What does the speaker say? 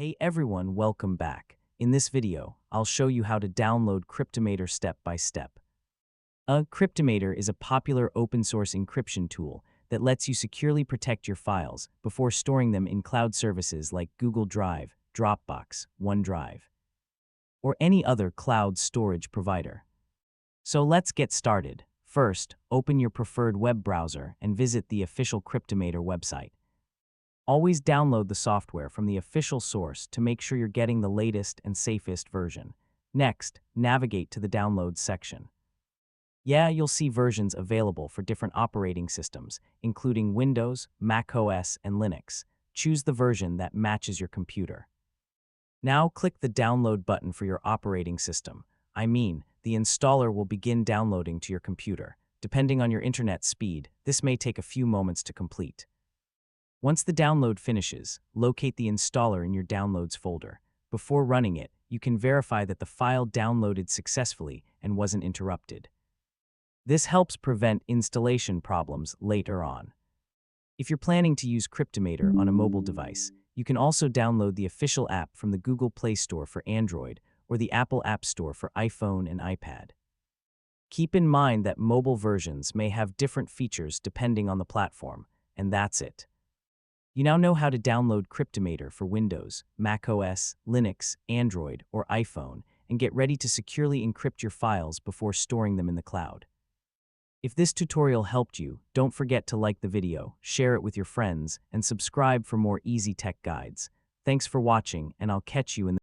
Hey everyone, welcome back. In this video, I'll show you how to download Cryptomator step by step. Cryptomator is a popular open-source encryption tool that lets you securely protect your files before storing them in cloud services like Google Drive, Dropbox, OneDrive, or any other cloud storage provider. So let's get started. First, open your preferred web browser and visit the official Cryptomator website. Always download the software from the official source to make sure you're getting the latest and safest version. Next, navigate to the Downloads section. You'll see versions available for different operating systems, including Windows, Mac OS, and Linux. Choose the version that matches your computer. Now click the Download button for your operating system. The installer will begin downloading to your computer. Depending on your internet speed, this may take a few moments to complete. Once the download finishes, locate the installer in your Downloads folder. Before running it, you can verify that the file downloaded successfully and wasn't interrupted. This helps prevent installation problems later on. If you're planning to use Cryptomator on a mobile device, you can also download the official app from the Google Play Store for Android or the Apple App Store for iPhone and iPad. Keep in mind that mobile versions may have different features depending on the platform, and that's it. You now know how to download Cryptomator for Windows, Mac OS, Linux, Android, or iPhone, and get ready to securely encrypt your files before storing them in the cloud. If this tutorial helped you, don't forget to like the video, share it with your friends, and subscribe for more easy tech guides. Thanks for watching, and I'll catch you in the